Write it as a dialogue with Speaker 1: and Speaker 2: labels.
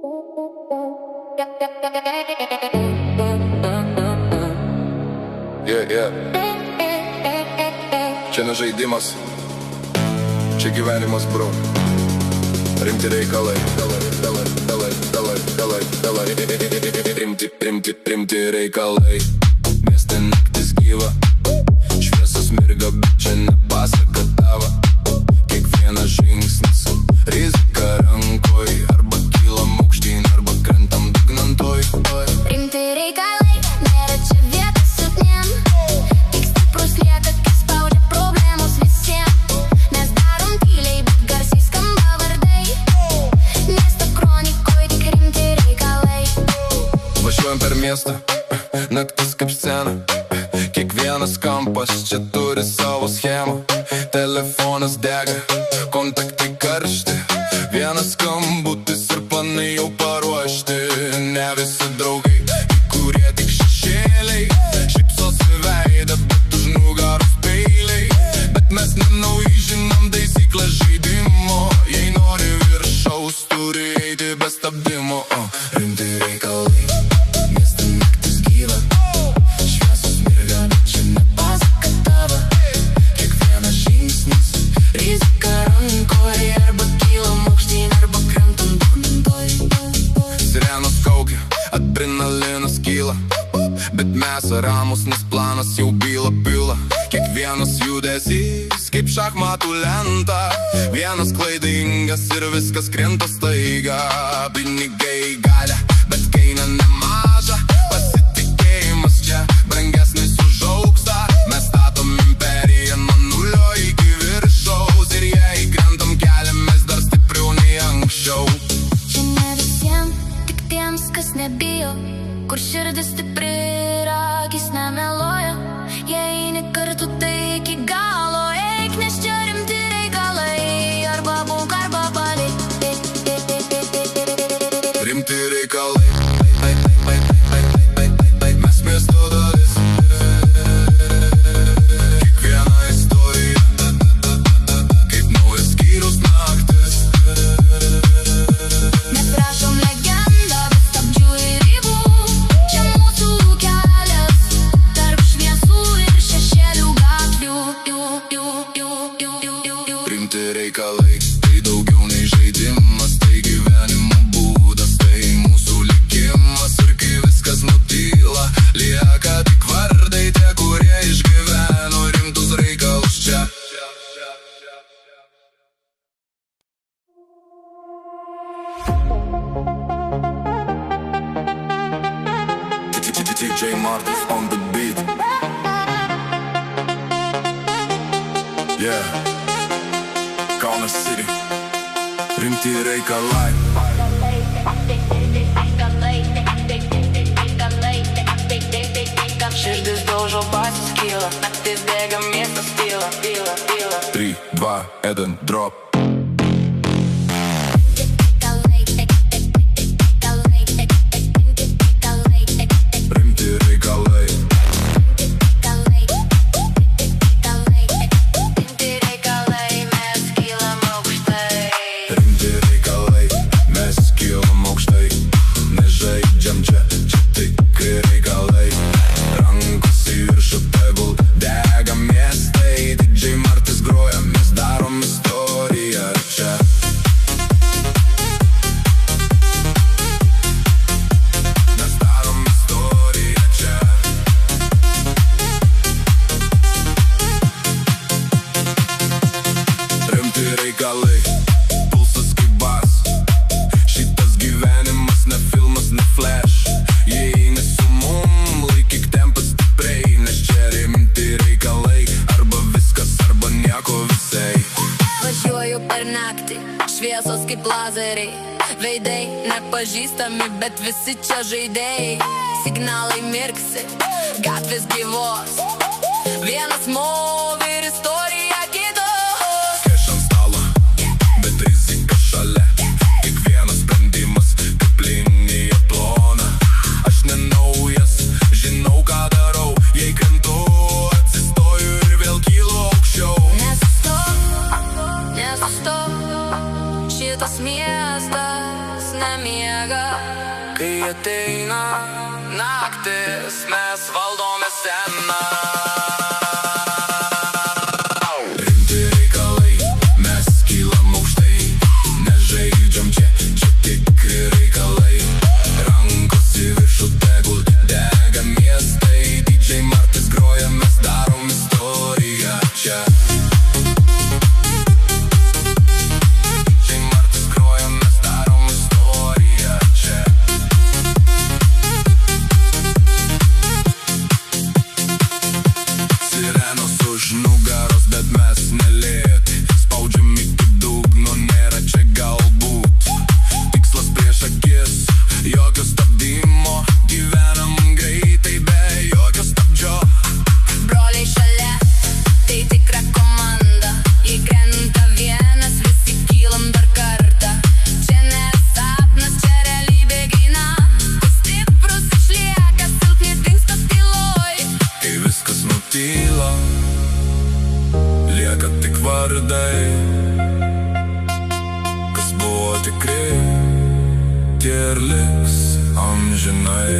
Speaker 1: Yeah. Čia ne žaidimas, čia gyvenimas, bro. Rimti reikalai, rimti reikalai. Mieste naktis gyva, šviesos mirga, bet čia ne pasaka tava. Kiekvienas žingsnis, rizika rankoj, arba kylam aukštyn, arba krentam dugnantoj.
Speaker 2: Rimti reikalai, nėra čia vietos silpniem. Tik stiprus lieka, kai spaudžia problemos visiem. Mes darom tyliai, bet garsiai skamba vardai. Miesto kronikoj tik rimti reikalai.
Speaker 1: Važiuojam per miestą, naktis kaip scena. Kiekvienas kampas čia turi savo schemą. Telefonas dega, kontaktai karšti. Vienas skambutis ir planai jau paruošti. Ne visi draugai, kurie tik šešėliai. Šypsosi veidą, bet už nugaros peiliai. Bet mes nenauji žinom taisyklės žaidimo. Jei nori viršaus, turi eiti be stabdymo. Rimti reikalai, mieste naktis gyva. Šviesos mirga, bet čia ne pasaka tava. Kiekvienas žingsnis, rizika rankoj, arba kylam aukštyn, arba krentam dugnantoj. Sirenos kaukia, adrenalinas kyla, bet mes ramus, nes planas jau byla pila. Kiekvienas judesys kaip šachmatų lenta. Vienas klaidingas ir viskas krenta staiga. Pinigai galia, bet kaina nemaža. Pasitikėjimas čia brangesnis už auksą. Mes statom imperiją nuo nulio iki viršaus. Ir jei krentam keliamės dar stipriau nei anksčiau.
Speaker 2: Čia ne visiem, tik tiems, kas nebijo. Kur širdis stipri ir akis nemeluoja. Jei eini kartu, tai iki galo eik, nes čia rimti reikalai. Arba būk, arba palik.
Speaker 1: Rimti reikalai, mes miesto dalis. Kiekviena istorija, kaip naujas skyrius naktis.
Speaker 2: Mes rašom legendą, bet stabdžių ir ribų. Čia mūsų kelias tarp šviesų ir šešėlių gatvių.
Speaker 1: Rimti reikalai, tai daugiau nei žaidimas. Tai gyvenimo būdas, tai mūsų likimas. Ir kai viskas nutyla, lieka tik vardai tie, kurie išgyveno rimtus reikalus čia. DJ Martis on the beat. Yeah, Kaunas City. Rimti reikalai.
Speaker 3: Širdis daužo basis kyla, naktis bėga, miestas tyla.
Speaker 1: 3, 2, 1, drop. Rimti reikalai.
Speaker 3: Rimti reikalai, mes kylam aukštai.
Speaker 1: Rimti reikalai, mes kylam aukštai. Nežaidžiam čia tikri reikalai. Rankos į viršų tegul dega miestai. DJ Martis groja, mes darom istoriją čia. Mes darom istoriją čia. Rimti reikalai, pulsas kaip bas. Šitas gyvenimas ne filmas, ne flash. Jei nesu mum, laikyk tempą stipriai. Nes čia rimti reikalai, arba viskas, arba nieko visai.
Speaker 3: Važiuoju per naktį, šviesos kaip lazeriai. Veidai nepažįstami, bet visi čia žaidėjai. Signalai mirksi, gatvės gyvos. Vienas movi ir istorija kitos.
Speaker 1: Cash ant stalo, bet rizika šalia. Kiekvienas sprendimas kaip linija plona. Aš ne naujas, žinau ką darau. Jei krentu, atsistoju ir vėl kylu aukščiau.
Speaker 3: Nesustok, šitas miestas nemiega.
Speaker 1: Kai ateina naktis, mes valdome sceną. Rimti reikalai, mes kylam aukštai, nežaidžiam čia tikri reikalai. Rankos į viršų tegul dega miestai, DJ Martis groja, mes darom istoriją čia. Nugaros, bet mes nelėti, spaudžiam iki dugno, nėra čia galbūt. Tikslas prieš akis, jokio stabdymo, gyvenam greitai be jokio stabdžio.
Speaker 3: Broliai šalia, tai tikra komanda. Jei krenta vienas, visi kylam dar kartą. Čia ne sapnas, čia realybė gryna. Kai stiprus išlieka, silpni dingsta tyloj.
Speaker 1: Kai viskas nutyla, lieka tik vardai. Kas buvo tikri, tie ir liks amžinai.